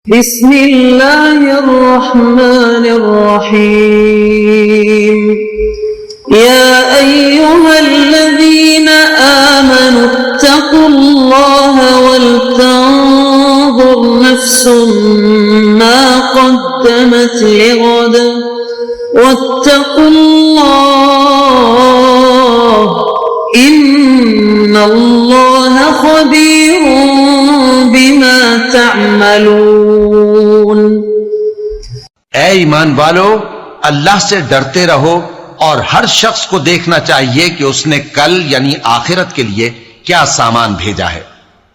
بسم اللہ الرحمن الرحیم یا ایہا الذین آمنوا اتقوا اللہ ولتنظر نفس ما قدمت لغد واتقوا اللہ ان اللہ خبیر بما تعملون۔ اے ایمان والو، اللہ سے ڈرتے رہو اور ہر شخص کو دیکھنا چاہیے کہ اس نے کل یعنی آخرت کے لیے کیا سامان بھیجا ہے،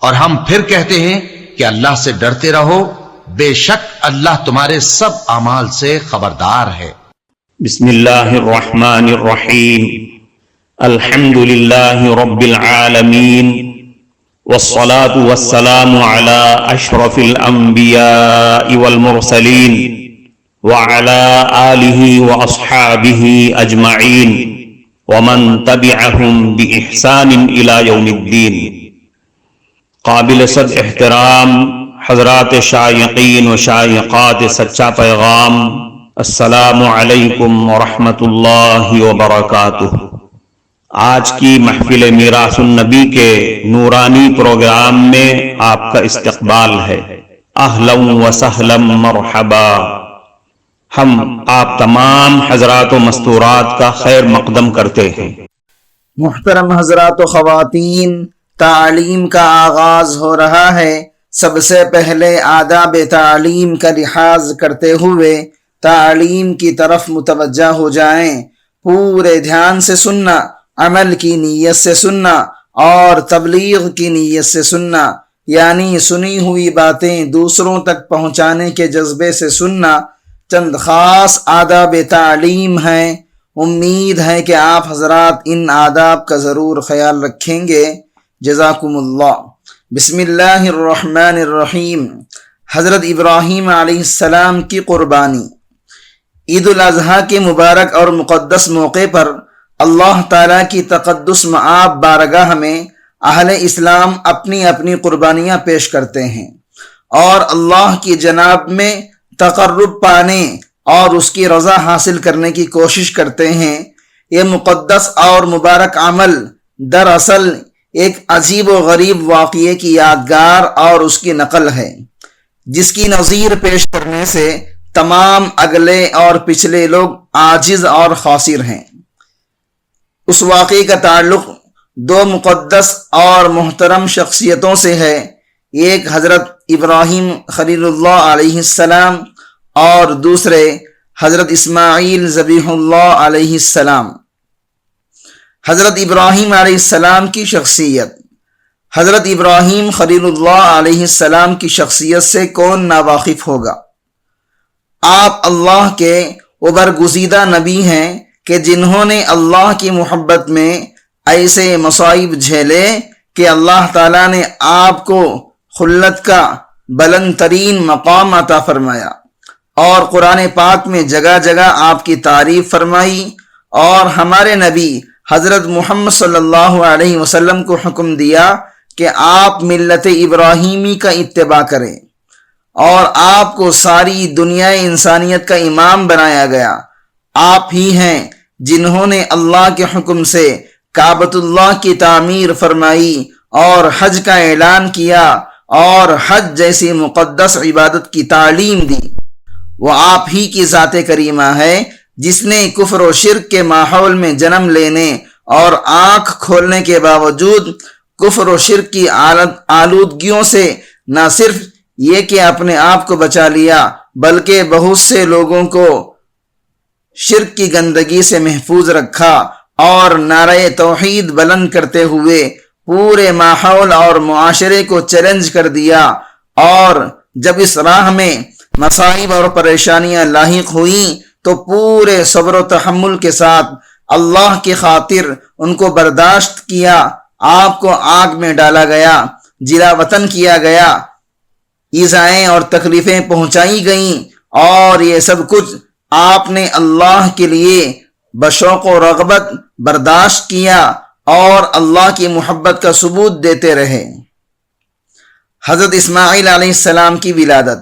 اور ہم پھر کہتے ہیں کہ اللہ سے ڈرتے رہو، بے شک اللہ تمہارے سب اعمال سے خبردار ہے۔ بسم اللہ الرحمن الرحیم، الحمد للہ رب العالمین، والصلاة والسلام على اشرف الانبیاء والمرسلین وعلى آلہ واصحابہ اجمعین ومن تبعہم بإحسان الى یوم الدین۔ قابل صد احترام حضرات شائقین و شائقات سچا پیغام، السلام علیکم ورحمۃ اللہ وبرکاتہ۔ آج کی محفل میراث النبی کے نورانی پروگرام میں آپ کا استقبال ہے۔ اہلا و سہلا مرحبا۔ ہم آپ تمام حضرات و مستورات کا خیر مقدم کرتے ہیں۔ محترم حضرات و خواتین، تعلیم کا آغاز ہو رہا ہے۔ سب سے پہلے آداب تعلیم کا لحاظ کرتے ہوئے تعلیم کی طرف متوجہ ہو جائیں۔ پورے دھیان سے سننا، عمل کی نیت سے سننا اور تبلیغ کی نیت سے سننا، یعنی سنی ہوئی باتیں دوسروں تک پہنچانے کے جذبے سے سننا۔ چند خاص آداب تعلیم ہیں، امید ہے کہ آپ حضرات ان آداب کا ضرور خیال رکھیں گے۔ جزاکم اللہ۔ بسم اللہ الرحمن الرحیم۔ حضرت ابراہیم علیہ السلام کی قربانی۔ عید الاضحیٰ کے مبارک اور مقدس موقع پر اللہ تعالیٰ کی تقدس مآب بارگاہ میں اہل اسلام اپنی اپنی قربانیاں پیش کرتے ہیں اور اللہ کی جناب میں تقرب پانے اور اس کی رضا حاصل کرنے کی کوشش کرتے ہیں۔ یہ مقدس اور مبارک عمل دراصل ایک عجیب و غریب واقعے کی یادگار اور اس کی نقل ہے، جس کی نظیر پیش کرنے سے تمام اگلے اور پچھلے لوگ عاجز اور خاسر ہیں۔ اس واقعے کا تعلق دو مقدس اور محترم شخصیتوں سے ہے، ایک حضرت ابراہیم خلیل اللہ علیہ السلام اور دوسرے حضرت اسماعیل ذبیح اللہ علیہ السلام۔ حضرت ابراہیم علیہ السلام کی شخصیت۔ حضرت ابراہیم خلیل اللہ علیہ السلام کی شخصیت سے کون ناواقف ہوگا؟ آپ اللہ کے برگزیدہ نبی ہیں کہ جنہوں نے اللہ کی محبت میں ایسے مصائب جھیلے کہ اللہ تعالیٰ نے آپ کو خلت کا بلند ترین مقام عطا فرمایا، اور قرآن پاک میں جگہ جگہ آپ کی تعریف فرمائی، اور ہمارے نبی حضرت محمد صلی اللہ علیہ وسلم کو حکم دیا کہ آپ ملت ابراہیمی کا اتباع کریں، اور آپ کو ساری دنیا انسانیت کا امام بنایا گیا۔ آپ ہی ہیں جنہوں نے اللہ کے حکم سے کعبۃ اللہ کی تعمیر فرمائی اور حج کا اعلان کیا اور حج جیسی مقدس عبادت کی تعلیم دی۔ وہ آپ ہی کی ذات کریمہ ہے جس نے کفر و شرک کے ماحول میں جنم لینے اور آنکھ کھولنے کے باوجود کفر و شرک کی آلودگیوں سے نہ صرف یہ کہ اپنے آپ کو بچا لیا، بلکہ بہت سے لوگوں کو شرک کی گندگی سے محفوظ رکھا، اور نعرہ توحید بلند کرتے ہوئے پورے ماحول اور معاشرے کو چیلنج کر دیا۔ اور جب اس راہ میں مصائب اور پریشانیاں لاحق ہوئیں تو پورے صبر و تحمل کے ساتھ اللہ کی خاطر ان کو برداشت کیا۔ آپ کو آگ میں ڈالا گیا، جلا وطن کیا گیا، ایذائیں اور تکلیفیں پہنچائی گئیں، اور یہ سب کچھ آپ نے اللہ کے لیے بشوق و رغبت برداشت کیا اور اللہ کی محبت کا ثبوت دیتے رہے۔ حضرت اسماعیل علیہ السلام کی ولادت۔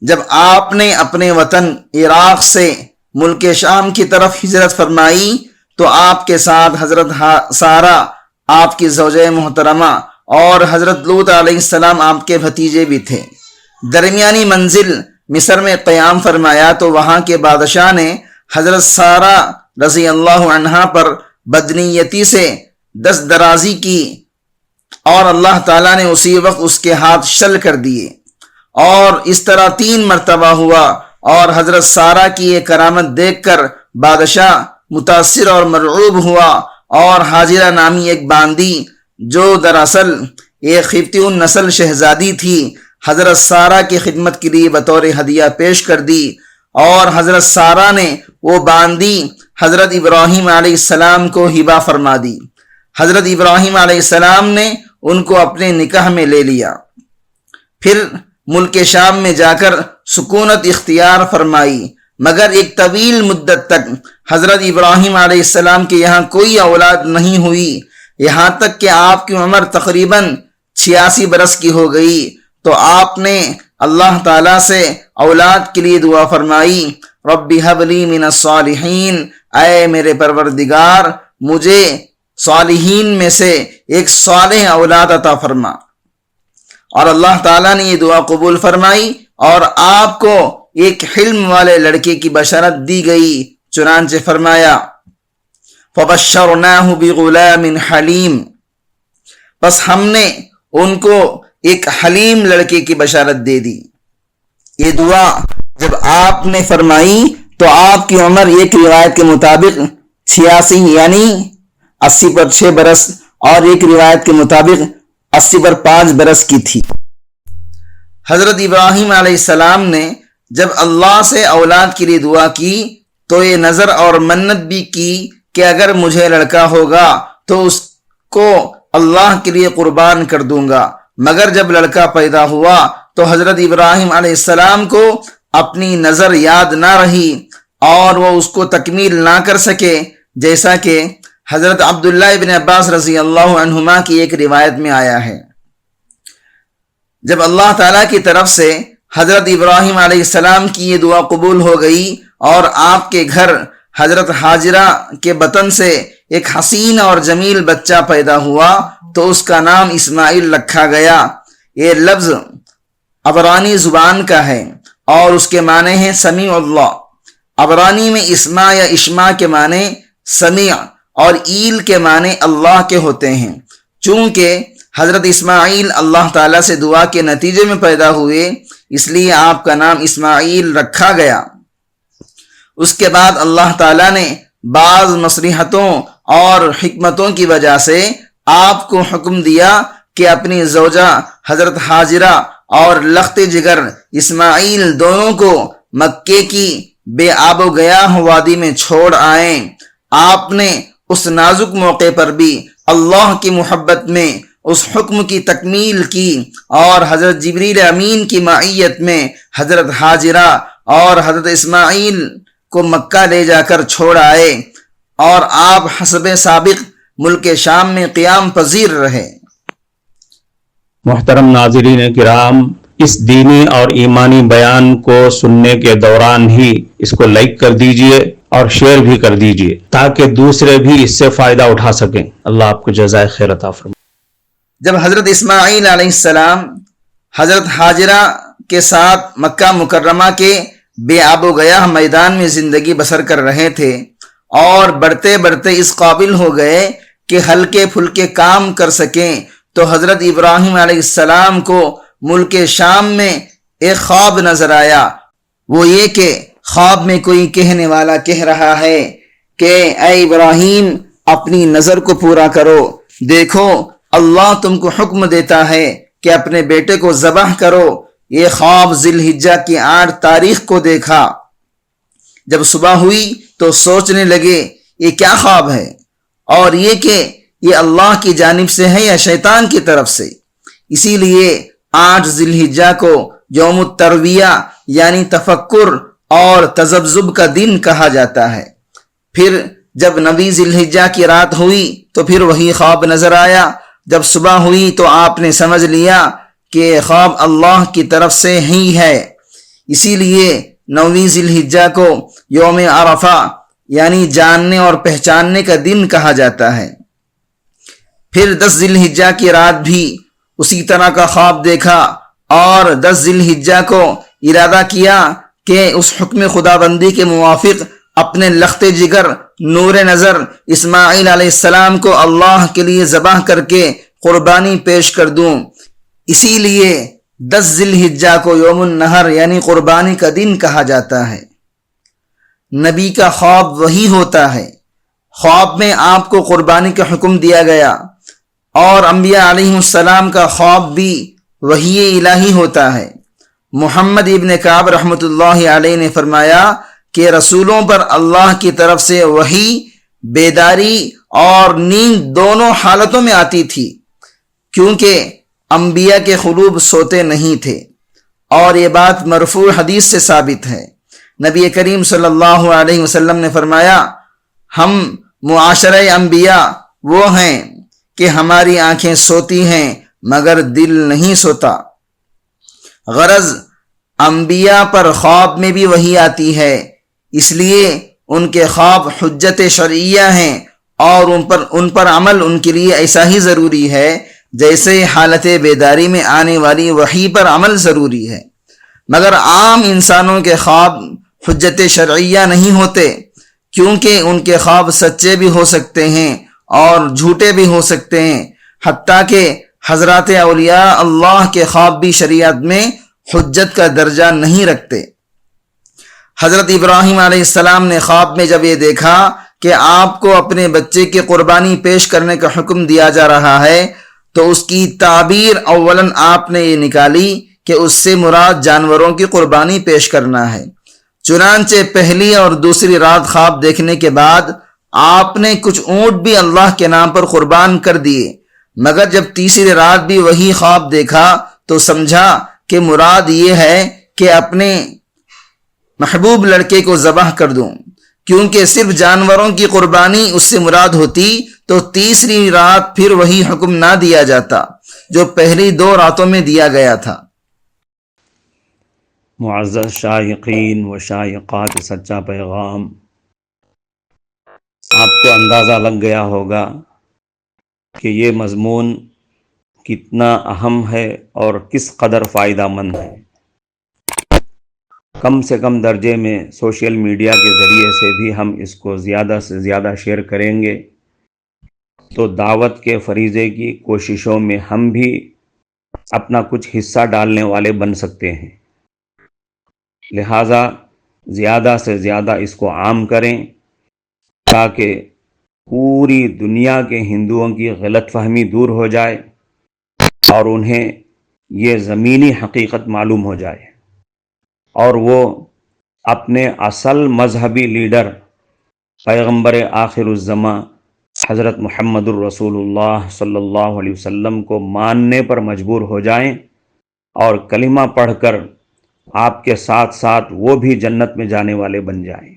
جب آپ نے اپنے وطن عراق سے ملک شام کی طرف ہجرت فرمائی تو آپ کے ساتھ حضرت سارہ آپ کی زوجہ محترمہ اور حضرت لوط علیہ السلام آپ کے بھتیجے بھی تھے۔ درمیانی منزل مصر میں قیام فرمایا تو وہاں کے بادشاہ نے حضرت سارہ رضی اللہ عنہا پر بدنیتی سے دست درازی کی اور اللہ تعالیٰ نے اسی وقت اس کے ہاتھ شل کر دیے، اور اس طرح 3 مرتبہ ہوا، اور حضرت سارہ کی یہ کرامت دیکھ کر بادشاہ متاثر اور مرعوب ہوا، اور حاجرہ نامی ایک باندی جو دراصل ایک خبطی النسل شہزادی تھی، حضرت سارہ کی خدمت کے لیے بطور ہدیہ پیش کر دی، اور حضرت سارہ نے وہ باندی حضرت ابراہیم علیہ السلام کو ہبہ فرما دی۔ حضرت ابراہیم علیہ السلام نے ان کو اپنے نکاح میں لے لیا، پھر ملک شام میں جا کر سکونت اختیار فرمائی، مگر ایک طویل مدت تک حضرت ابراہیم علیہ السلام کے یہاں کوئی اولاد نہیں ہوئی، یہاں تک کہ آپ کی عمر تقریباً 86 برس کی ہو گئی تو آپ نے اللہ تعالیٰ سے اولاد کے لیے دعا فرمائی، رب ہب لی من الصالحین، اے میرے پروردگار مجھے صالحین میں سے ایک صالح اولاد عطا فرما، اور اللہ تعالیٰ نے یہ دعا قبول فرمائی اور آپ کو ایک حلم والے لڑکے کی بشارت دی گئی، چنانچہ فرمایا فبشرناہ بغلام حلیم، بس ہم نے ان کو ایک حلیم لڑکے کی بشارت دے دی۔ یہ دعا جب آپ نے فرمائی تو آپ کی عمر ایک روایت کے مطابق 86 یعنی 80 پر 6 برس اور ایک روایت کے مطابق 80 پر 5 برس کی تھی۔ حضرت ابراہیم علیہ السلام نے جب اللہ سے اولاد کے لیے دعا کی تو یہ نظر اور منت بھی کی کہ اگر مجھے لڑکا ہوگا تو اس کو اللہ کے لیے قربان کر دوں گا، مگر جب لڑکا پیدا ہوا تو حضرت ابراہیم علیہ السلام کو اپنی نظر یاد نہ رہی اور وہ اس کو تکمیل نہ کر سکے، جیسا کہ حضرت عبداللہ ابن عباس رضی اللہ عنہما کی ایک روایت میں آیا ہے۔ جب اللہ تعالیٰ کی طرف سے حضرت ابراہیم علیہ السلام کی یہ دعا قبول ہو گئی اور آپ کے گھر حضرت حاجرہ کے بطن سے ایک حسین اور جمیل بچہ پیدا ہوا تو اس کا نام اسماعیل رکھا گیا۔ یہ لفظ عبرانی زبان کا ہے اور اس کے معنی ہیں سمیع اللہ۔ عبرانی میں اسما یا اشما کے معنی سمیع اور ایل کے معنی اللہ کے ہوتے ہیں۔ چونکہ حضرت اسماعیل اللہ تعالیٰ سے دعا کے نتیجے میں پیدا ہوئے اس لیے آپ کا نام اسماعیل رکھا گیا۔ اس کے بعد اللہ تعالیٰ نے بعض مصلحتوں اور حکمتوں کی وجہ سے آپ کو حکم دیا کہ اپنی زوجہ حضرت حاجرہ اور لخت جگر اسماعیل دونوں کو مکے کی بے آب و گیاہ وادی میں چھوڑ آئیں۔ آپ نے اس نازک موقع پر بھی اللہ کی محبت میں اس حکم کی تکمیل کی اور حضرت جبریل امین کی معیت میں حضرت حاجرہ اور حضرت اسماعیل کو مکہ لے جا کر چھوڑ آئے اور آپ حسب سابق ملک شام میں قیام پذیر رہے۔ محترم ناظرین کرام، اس دینی اور ایمانی بیان کو سننے کے دوران ہی اس کو لائک کر دیجئے اور شیئر بھی کر دیجئے تاکہ دوسرے بھی اس سے فائدہ اٹھا سکیں۔ اللہ آپ کو جزائے خیر عطا فرمائے۔ جب حضرت اسماعیل علیہ السلام حضرت حاجرہ کے ساتھ مکہ مکرمہ کے بے آب و گیاہ میدان میں زندگی بسر کر رہے تھے اور بڑھتے بڑھتے اس قابل ہو گئے کہ ہلکے پھلکے کام کر سکیں تو حضرت ابراہیم علیہ السلام کو ملک شام میں ایک خواب نظر آیا۔ وہ یہ کہ خواب میں کوئی کہنے والا کہہ رہا ہے کہ اے ابراہیم اپنی نظر کو پورا کرو، دیکھو اللہ تم کو حکم دیتا ہے کہ اپنے بیٹے کو ذبح کرو۔ یہ خواب ذی الحجہ کی 8 تاریخ کو دیکھا۔ جب صبح ہوئی تو سوچنے لگے یہ کیا خواب ہے اور یہ کہ یہ اللہ کی جانب سے ہے یا شیطان کی طرف سے۔ اسی لیے 8 ذی الحجہ کو یوم الترویہ یعنی تفکر اور تذبذب کا دن کہا جاتا ہے۔ پھر جب 9 ذی الحجہ کی رات ہوئی تو پھر وہی خواب نظر آیا۔ جب صبح ہوئی تو آپ نے سمجھ لیا کہ خواب اللہ کی طرف سے ہی ہے۔ اسی لیے 9ویں ذی الحجہ کو یوم عرفہ یعنی جاننے اور پہچاننے کا دن کہا جاتا ہے۔ پھر 10 ذی الحجہ کی رات بھی اسی طرح کا خواب دیکھا اور 10 ذی الحجہ کو ارادہ کیا کہ اس حکم خداوندی کے موافق اپنے لخت جگر نور نظر اسماعیل علیہ السلام کو اللہ کے لیے ذبح کر کے قربانی پیش کر دوں۔ اسی لیے 10 ذی الحجہ کو یوم النحر یعنی قربانی کا دن کہا جاتا ہے۔ نبی کا خواب وہی ہوتا ہے، خواب میں آپ کو قربانی کا حکم دیا گیا، اور انبیاء علیہ السلام کا خواب بھی وحی الہی ہوتا ہے۔ محمد ابن کعب رحمۃ اللہ علیہ نے فرمایا کہ رسولوں پر اللہ کی طرف سے وحی بیداری اور نیند دونوں حالتوں میں آتی تھی، کیونکہ انبیاء کے قلوب سوتے نہیں تھے، اور یہ بات مرفوع حدیث سے ثابت ہے۔ نبی کریم صلی اللہ علیہ وسلم نے فرمایا، ہم معاشرہ انبیاء وہ ہیں کہ ہماری آنکھیں سوتی ہیں مگر دل نہیں سوتا۔ غرض انبیاء پر خواب میں بھی وحی آتی ہے، اس لیے ان کے خواب حجت شرعیہ ہیں، اور ان پر عمل ان کے لیے ایسا ہی ضروری ہے جیسے حالت بیداری میں آنے والی وحی پر عمل ضروری ہے۔ مگر عام انسانوں کے خواب حجت شرعیہ نہیں ہوتے، کیونکہ ان کے خواب سچے بھی ہو سکتے ہیں اور جھوٹے بھی ہو سکتے ہیں، حتیٰ کہ حضرات اولیاء اللہ کے خواب بھی شریعت میں حجت کا درجہ نہیں رکھتے۔ حضرت ابراہیم علیہ السلام نے خواب میں جب یہ دیکھا کہ آپ کو اپنے بچے کی قربانی پیش کرنے کا حکم دیا جا رہا ہے تو اس کی تعبیر اولاً آپ نے یہ نکالی کہ اس سے مراد جانوروں کی قربانی پیش کرنا ہے۔ چنانچہ پہلی اور دوسری رات خواب دیکھنے کے بعد آپ نے کچھ اونٹ بھی اللہ کے نام پر قربان کر دیے، مگر جب تیسری رات بھی وہی خواب دیکھا تو سمجھا کہ مراد یہ ہے کہ اپنے محبوب لڑکے کو ذبح کر دوں، کیونکہ صرف جانوروں کی قربانی اس سے مراد ہوتی تو تیسری رات پھر وہی حکم نہ دیا جاتا جو پہلی 2 راتوں میں دیا گیا تھا۔ معزز شائقین و شائقات سچا پیغام، آپ کو اندازہ لگ گیا ہوگا کہ یہ مضمون کتنا اہم ہے اور کس قدر فائدہ مند ہے۔ کم سے کم درجے میں سوشل میڈیا کے ذریعے سے بھی ہم اس کو زیادہ سے زیادہ شیئر کریں گے تو دعوت کے فریضے کی کوششوں میں ہم بھی اپنا کچھ حصہ ڈالنے والے بن سکتے ہیں۔ لہٰذا زیادہ سے زیادہ اس کو عام کریں تاکہ پوری دنیا کے ہندوؤں کی غلط فہمی دور ہو جائے اور انہیں یہ زمینی حقیقت معلوم ہو جائے، اور وہ اپنے اصل مذہبی لیڈر پیغمبر آخر الزماں حضرت محمد الرسول اللہ صلی اللہ علیہ وسلم کو ماننے پر مجبور ہو جائیں اور کلمہ پڑھ کر آپ کے ساتھ ساتھ وہ بھی جنت میں جانے والے بن جائیں۔